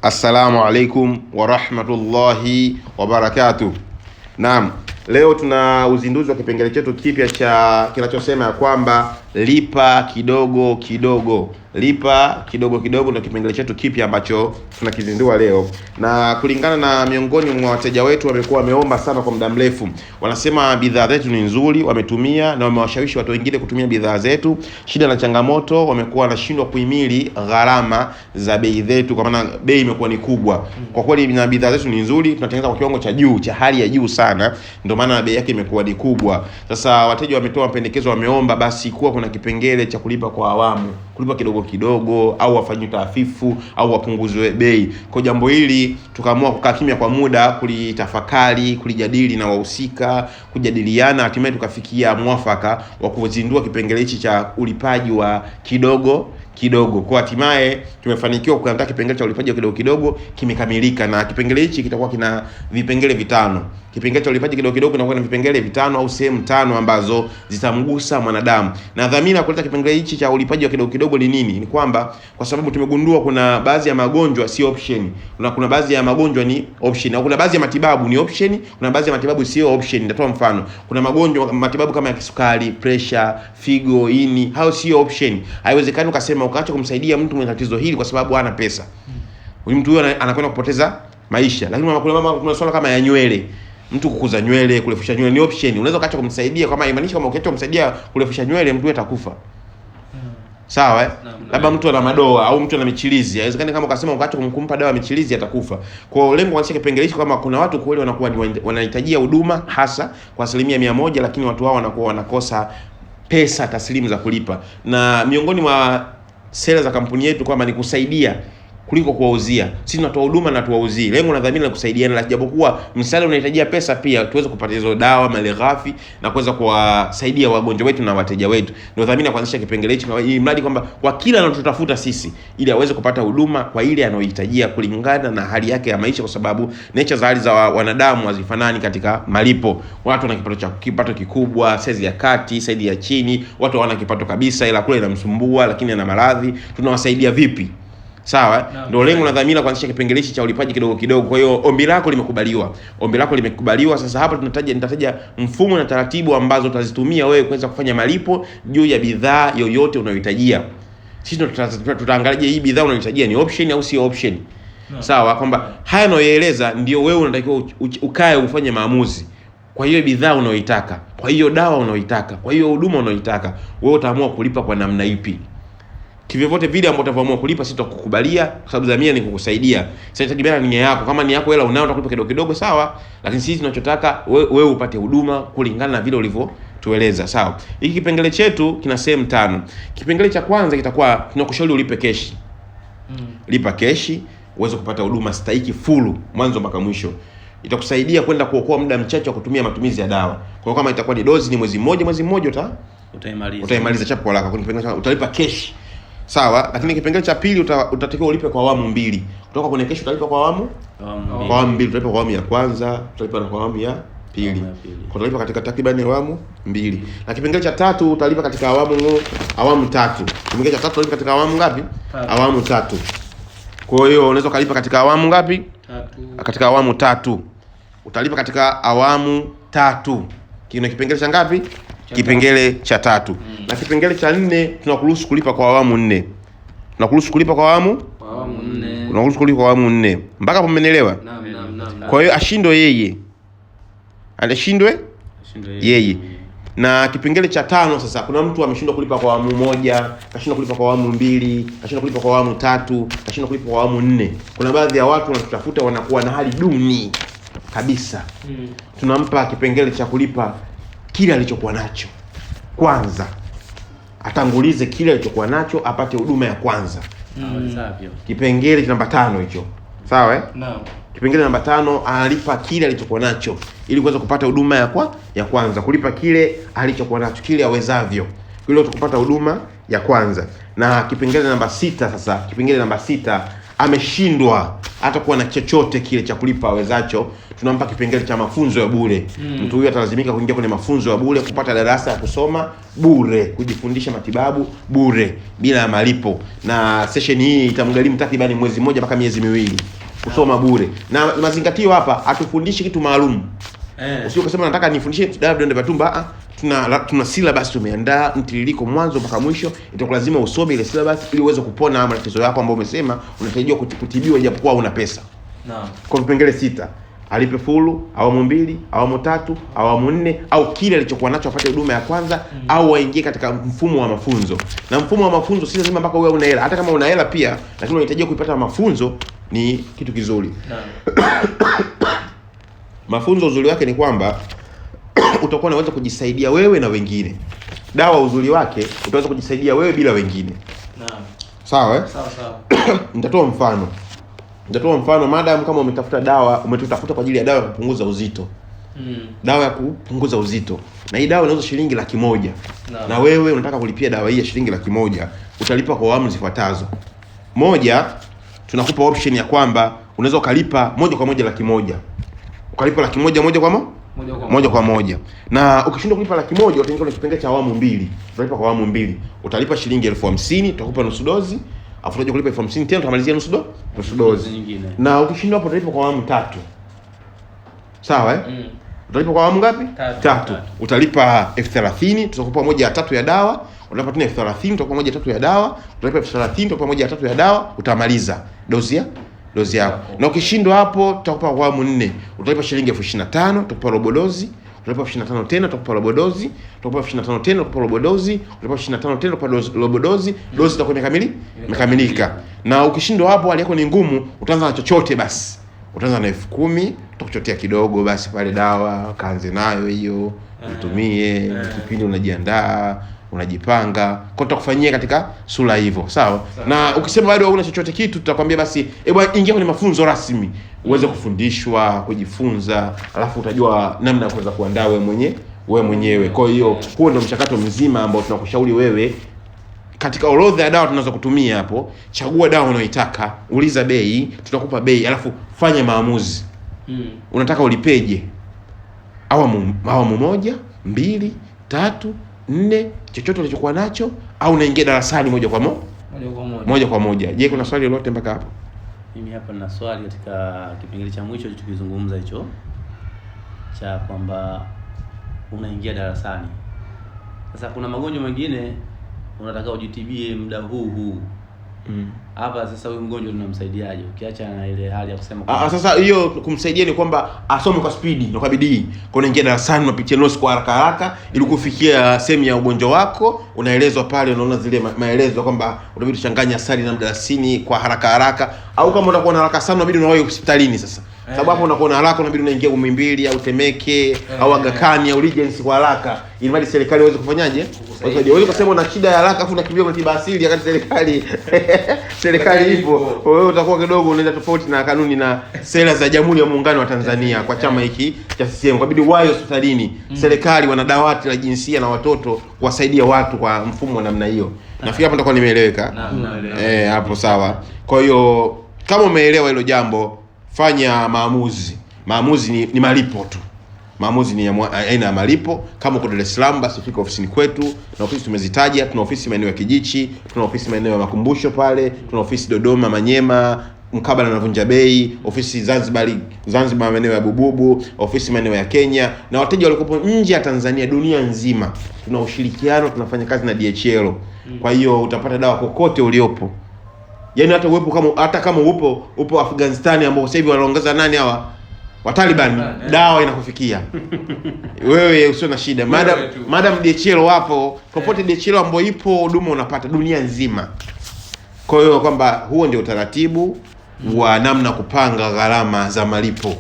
Assalamu alaikum wa rahmatullahi wa barakatuh. Naam, leo tuna uzinduzi wa kipengele chetu kipya cha kinachosema ya kwamba lipa kidogo kidogo. Lipa kidogo kidogo ndio kipengele chetu kipya ambacho tunakizindua leo. Na kulingana na miongoni mwa wateja wetu wamekuwa wameomba sana kwa muda mrefu. Wanasema bidhaa zetu ni nzuri, wametumia na wamewashawishi watu wengine kutumia bidhaa zetu. Shida na changamoto wamekuwa wanashindwa kuhimili gharama za bei zetu kwa maana bei imekuwa ni kubwa. Kwa kweli na bidhaa zetu ni nzuri, tunatengeneza kwa kiwango cha juu, cha hali ya juu sana. Ndio maana bei yake imekuwa ni kubwa. Sasa wateja wametoa mapendekezo, wameomba basi kuwa kuna kipengele cha kulipa kwa awamu, kulipa kidogo kidogo, au wafanywe taafifu au wapunguzwe bei. Kwa jambo hili tukaamua kukaa kimya kwa muda, kulitafakari, kulijadili na wahusika, kujadiliana, hatimaye tukafikia mwafaka wa kuzindua kipengele hichi cha ulipaji wa kidogo kidogo. Kwa hatimaye tumefanikiwa kuandaa kipengele cha ulipaji wa kidogo kidogo, kimekamilika, na kipengele hichi kitakuwa kina vipengele vitano. Kipengele cha ulipaji kidogo kidogo kinakuwa na vipengele vitano au sehemu tano ambazo zitamgusa mwanadamu. Na dhamira ya kuleta kipengele hichi cha ulipaji wa kidogo kidogo ni nini? Ni kwamba kwa sababu tumegundua kuna baadhi ya magonjwa si option. Kuna baadhi ya magonjwa ni option, au kuna baadhi ya matibabu ni option, kuna baadhi ya matibabu sio option. Nitatoa mfano. Kuna magonjwa matibabu kama ya kisukari, pressure, figo, ini, hao sio option. Haiwezekani ukasema ukaacha kumsaidia mtu mwenye tatizo hili kwa sababu hana pesa. Huyu mtu huyo anakwenda kupoteza maisha. Lakini kuna swala kama ya nywele. Mtu kukuza nywele, kurefusha nywele ni option. Unaweza ukaacha kumsaidia, kama imaanisha kama ukiacha kumsaidia kurefusha nywele mtu atakufa. Sawa eh? Labda mtu ana madoa au mtu ana michirizi. Haiwezekani kama ukasema ukaacha kumpa dawa michirizi atakufa. Kwa lengo kuanzisha kipengele hicho, kama kuna watu kweli wanakuwa wanahitajia huduma hasa kwa 100%, lakini watu hao wanakuwa wanakosa pesa taslimu za kulipa. Na miongoni mwa sera za kampuni yetu kwamba ni kusaidia kuliko kuwauzia. Sisi tunatoa huduma na tuwauzie. Lengo na dhamira ni kusaidiana, japokuwa msaada unahitajia pesa pia, tuweze kupata hizo dawa malighafi na kuweza kuwasaidia wagonjwa wetu na wateja wetu. Ndio dhamira kuanzisha kipengele hichi, ili mradi kwamba kwa kila anachotutafuta sisi, ili aweze kupata huduma kwa ile anayohitajia kulingana na hali yake ya maisha, kwa sababu nature za hali za wanadamu hazifanani katika malipo. Watu wana kipato kikubwa, saizi ya kati, saizi ya chini, watu hawana kipato kabisa ila kule inamsumbua lakini ana maradhi. Tunawasaidia vipi? Sawa, ndio lengo na dhamira kuanzisha kipengele hichi cha ulipaji kidogo kidogo. Kwa hiyo ombi lako limekubaliwa. Ombi lako limekubaliwa. Sasa hapa nitataja mfumo na taratibu ambazo utazitumia wewe kuweza kufanya malipo juu ya bidhaa yoyote unayohitajia. Sisi tutaangalia hii bidhaa unayohitajia ni option au si option. Sawa, kwamba haya nayoeleza ndio wewe unatakiwa ukae ufanye maamuzi. Kwa hiyo bidhaa unayoitaka, kwa hiyo dawa unayoitaka, kwa hiyo huduma unayoitaka, wewe utaamua kulipa kwa namna ipi. Kivyote vile ambavyo utaamua kulipa, sisi tutakukubalia kwa sababu dhamira ni kukusaidia. Sasa itategemea nia yako. Kama nia yako hela unayo, utakulipa kidogo kidogo, sawa, lakini sisi tunachotaka wewe upate huduma kulingana na vile ulivyotueleza, sawa. Hiki kipengele chetu kina sehemu 5. Kipengele cha kwanza kitakuwa tunakushauri ulipe keshi. Lipa keshi uweze kupata huduma stahiki full mwanzo mpaka mwisho. Itakusaidia kwenda kuokoa muda mchache wa kutumia matumizi ya dawa. Kwa hiyo kama itakuwa ni dozi ni mwezi mmoja utaimaliza chapo haraka. Kwa kipengele utalipa keshi. Sawa, lakini kipengele cha pili utatakiwa ulipe kwa awamu 2. Kutoka kwenye kesho utalipa kwa awamu 2. Utalipa kwa awamu ya kwanza, utalipa kwa awamu ya pili. Utalipa katika takriban awamu 2. Na kipengele cha 3 utalipa katika awamu 3. Kipengele cha 3 utalipa katika awamu ngapi? Awamu 3. Kwa hiyo unaweza kalipa katika awamu ngapi? 3. Katika awamu 3. Utalipa katika awamu 3. Kina kipengele cha ngapi? Kipengele cha 3. Na kipengele cha 4 tunakuruhusu kulipa kwa awamu 4. Tunakuruhusu kulipa kwa awamu 4. Tunakuruhusu kulipa kwa awamu 4. Mpaka hapo mmenielewa? Naam. Kwa hiyo ashindwe yeye. Anashindwe yeye. Na kipengele cha 5 sasa, kuna mtu ameshindwa kulipa kwa awamu 1, kashindwa kulipa kwa awamu 2, kashindwa kulipa kwa awamu 3, kashindwa kulipa kwa awamu 4. Kuna baadhi ya watu wanatutafuta wanakuwa na hali duni kabisa. Tunampa kipengele cha kulipa kile alichokuwa nacho kwanza. Atangulize kile alichokuwa nacho apate huduma ya kwanza. Kipengele namba 5 hicho. Sawa eh? Naam. Kipengele namba 5 analipa kile alichokuwa nacho ili kuweza kupata huduma ya kwanza. Kulipa kile alichokuwa nacho, kile awezavyo, ili kupata huduma ya kwanza. Na kipengele namba 6 sasa, kipengele namba 6 ameshindwa hatakuwa na chochote kile cha kulipa awezacho, tunampa kipengele cha mafunzo ya bure. Mtu huyu atalazimika kuingia kwenye mafunzo ya bure, kupata darasa ya kusoma bure, kujifundisha matibabu bure bila malipo, na session hii itamgharimu takriban mwezi mmoja mpaka miezi miwili kusoma bure. Na mazingatio hapa, hatufundishi kitu maalum. Usio kusema nataka nifundishe dawa vidonda vya tumbo. Tuna syllabus tumeandaa mtiririko mwanzo mpaka mwisho. Itakulazima usome ile syllabus ili uweze kupona matatizo yako ambayo umesema unatarajiwa kutibiwa japokuwa una pesa. Naam. Kwa vipengele 6, alipe fulu, awamu 2, awamu 3, awamu 4 au kile alichokuwa nacho apate huduma ya kwanza au aingie katika mfumo wa mafunzo. Na mfumo wa mafunzo si lazima mpaka wewe una hela. Hata kama una hela pia, lakini unahitaji kuipata mafunzo ni kitu kizuri. Naam. Mafunzo uzuri wake ni kwamba utakuwa unaweza kujisaidia wewe na wengine. Dawa uzuri wake utaweza kujisaidia wewe bila wengine. Naam. Sawa eh? Sawa. Nitatoa mfano madam, kama umetafuta dawa, umetafuta kwa ajili ya dawa ya kupunguza uzito. Dawa ya kupunguza uzito. Na hii dawa inauza shilingi 100,000. Na wewe unataka kulipia dawa hii ya shilingi 100,000, utalipa kwa awamu zifuatazo. Moja, tunakupa option ya kwamba unaweza ukalipa moja kwa moja 100,000. Ukalipa 100,000 moja kwa moja. Na ukishindwa kulipa 100,000 utaingia kwenye kipengele cha awamu 2. Utalipa kwa awamu 2. Utalipa shilingi 50,000, tutakupa nusu dozi. Afu utaje kulipa 50,000 tena utamalizia nusu dozi nyingine. Na ukishindwa hapo utalipa kwa awamu 3. Sawa eh? Utalipa kwa awamu ngapi? 3. Utalipa 30,000, tutakupa moja ya 3 ya dawa. Utalipa tena 30,000, tutakupa moja ya 3 ya dawa. Utalipa 30,000, tutakupa moja ya 3 ya dawa. Utamaliza dozi yako. Na ukishindwa hapo tutakupa kwa awamu 4. Utalipa shilingi 25,000, tutakupa robo dozi. Utalipa 25 tena, tutakupa robo dozi. Utalipa 25 tena, tutakupa robo dozi. Utalipa 25 tena, tutakupa robo dozi. Dozi itakuwa imekamilika. Na ukishindwa hapo, hali yako ni ngumu, utaanza na chochote basi. Utaanza na 10,000, tutakuchotea kidogo basi pale dawa, kaanze nayo hiyo, utumie kipindi unajiandaa, unajipanga. Kwa tutakufanyia katika sura hivyo, sawa? Na ukisema bado huna chochote kitu, tutakwambia basi bwana, ingia kwenye mafunzo rasmi uweze kufundishwa, kujifunza, alafu utajua namna ya kuweza kuandaa wewe mwenyewe. Kwa hiyo huo ndio mchakato mzima ambao tunakushauri wewe. Katika orodha ya dawa tunazo kutumia hapo, chagua dawa unayoitaka, uliza bei, tutakupa bei, alafu fanya maamuzi. Unataka ulipeje? Awamu 1, 2, 3, 4, chochote ulichokuwa nacho, au unaingia darasani moja kwa moja. Je, kuna swali lolote mpaka hapo? Mimi hapa nina swali katika kipengele cha mwisho tukizungumza hicho cha kwamba unaingia darasani. Sasa kuna magonjwa mengine unataka ujitibie muda huu. Hapa sasa huyu mgonjwa tunamsaidiaje ukiacha na ile hali ya kusema sasa hiyo kumsaidia ni kwamba asome kwa speed na kwa bidii. Kwa unaingia darasani unapitia notes kwa haraka ili kufikia sehemu ya ugonjwa wako, unaelezwa pale, unaona zile maelezo kwamba unabidi kuchanganya asali na mdalasini kwa haraka, au kama unakuwa na haraka sana unabidi unawahi hospitalini sasa. Sababu hapo unakuwa na haraka unabidi unaingia Muhimbili au Temeke au Aga Khan au Regency kwa haraka ili mali serikali iweze kufanyaje? Wewe kusema una shida ya haraka afu unakimbia kwa tiba asili wakati serikali ipo. Wewe utakuwa kidogo unaenda tofauti na kanuni na sera za Jamhuri ya Muungano wa Tanzania kwa chama hiki cha CCM. Inabidi wae hospitalini. Serikali wana dawati la jinsia na watoto kuwasaidia watu kwa mfumo wa namna hiyo. Nafikiri hapo nitakuwa nimeeleweka. Hapo sawa. Kwa hiyo kama umeelewa hilo jambo, fanya maamuzi. Maamuzi ni malipo tu. Maamuzi ni aina ya malipo. Kama uko Dar es Salaam basi fika ofisini kwetu. Na ofisi tumezitaja, tuna ofisi maeneo ya Kijichi, tuna ofisi maeneo ya Makumbusho pale, tuna ofisi Dodoma, Manyema, mkabala na Vunja Bei, ofisi Zanzibar maeneo ya Bububu, ofisi maeneo ya Kenya, na wateja walikopo nje ya Tanzania, dunia nzima. Tuna ushirikiano, tunafanya kazi na DHL. Kwa hiyo utapata dawa kokote uliopo. Yaani hata kama upo Afghanistan ambao sasa hivi wanaongeza nani hawa? Wa Taliban, dawa inakufikia. Wewe usio na shida. Madam DHL wapo, popote DHL ambao ipo huduma unapata dunia nzima. Kwa hiyo kwamba huo ndio utaratibu wa namna kupanga gharama za malipo.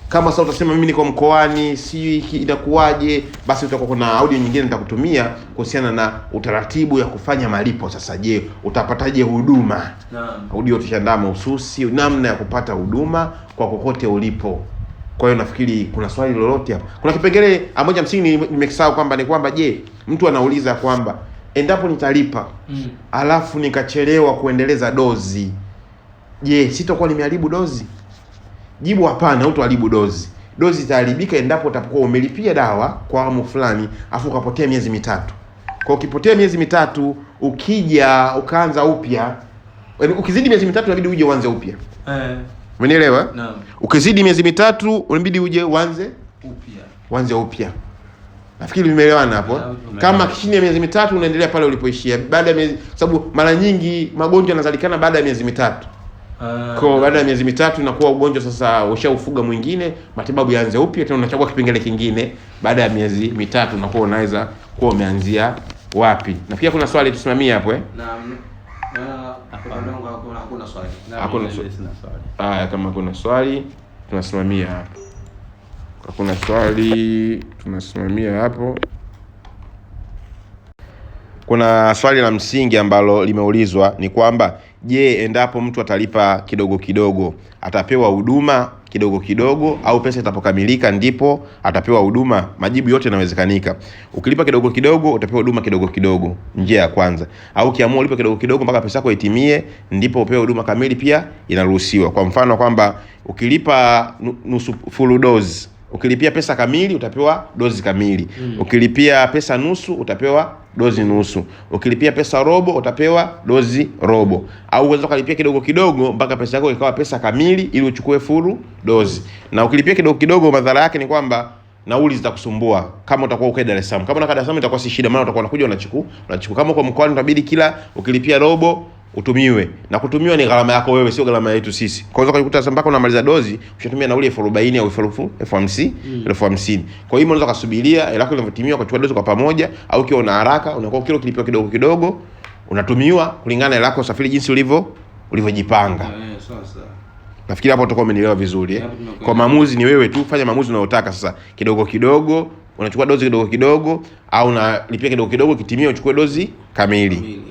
Kama sasa utasema mimi niko mkoani, sijui inakuaje, basi utakuwa kuna audio nyingine nitakutumia kuhusiana na utaratibu ya kufanya malipo. Sasa je, utapataje huduma? Audio tushaandaa mahususi namna ya kupata huduma kwa kokote ulipo. Kwa hiyo nafikiri kuna swali lolote hapa. Kuna kipengele ambacho msingi nimekisahau kwamba je, mtu anauliza kwamba endapo nitalipa alafu nikachelewa kuendeleza dozi, Je, sitakuwa nimeharibu dozi? Jibu hapana, hutaharibu dozi. Dozi itaharibika endapo utapokuwa umelipia dawa kwa awamu fulani afu ukapotea miezi mitatu. Kwa ukipotea miezi mitatu ukija ukaanza upya, ukizidi miezi mitatu inabidi uje uanze upya. Umenielewa? Naam. Ukizidi miezi mitatu unabidi uje uanze upya. Nafikiri nimeelewana hapo. Kama chini ya miezi mitatu unaendelea pale ulipoishia. Baada ya miezi, sababu mara nyingi magonjwa yanazalikana baada ya miezi mitatu. Kwa baada ya miezi mitatu inakuwa ugonjwa sasa ushaufuga mwingine, matibabu yaanze upya, tena unachagua kipengele kingine. Baada ya miezi mitatu unakuwa unaweza kuwa umeanzia wapi. Na pia kuna swali tusimamie hapo Naam. Hakuna swali. Hakuna swali. Haya, kama kuna swali tunasimamia hapo. Hakuna swali tunasimamia hapo. Kuna swali la msingi ambalo limeulizwa ni kwamba je, endapo mtu atalipa kidogo kidogo atapewa huduma kidogo kidogo au pesa itapokamilika ndipo atapewa huduma? Majibu yote yanawezekanika. Ukilipa kidogo kidogo utapewa huduma kidogo kidogo, njia ya kwanza. Au ukiamua ulipe kidogo kidogo mpaka pesa yako itimie ndipo upewe huduma kamili, pia inaruhusiwa. Kwa mfano kwamba ukilipa nusu full dose, ukilipia pesa kamili utapewa dozi kamili. Ukilipia pesa nusu utapewa dozi nusu. Ukilipia pesa robo utapewa dozi robo. Au uweza kulipia kidogo kidogo mpaka pesa yako ikawa pesa kamili ili uchukue full dozi. Na ukilipia kidogo kidogo madhara yake ni kwamba nauli zitakusumbua kama utakuwa ukae Dar es Salaam. Kama unakaa Dar es Salaam itakuwa si shida, maana utakuwa unakuja unachukua. Kama kwa mkoani utabidi kila ukilipia robo utumiwe, na kutumiwa ni gharama yako wewe, sio gharama yetu sisi. Kwa hiyo ukikuta mpaka unamaliza dozi ushatumia nauli 40,000 au 50,000. Kwa hiyo unaweza kusubiria hela yako inatimia kuchukua dozi kwa pamoja, au ukiwa una haraka unakuwa kile kilipio kidogo kidogo unatumiwa kulingana na hela yako usafiri jinsi ulivyojipanga. Sasa nafikiri hapo utakuwa umenielewa vizuri. Kwa maamuzi ni wewe tu, fanya maamuzi unayotaka. Sasa kidogo kidogo unachukua dozi kidogo kidogo, au unalipia kidogo kidogo kitimia uchukue dozi kamili.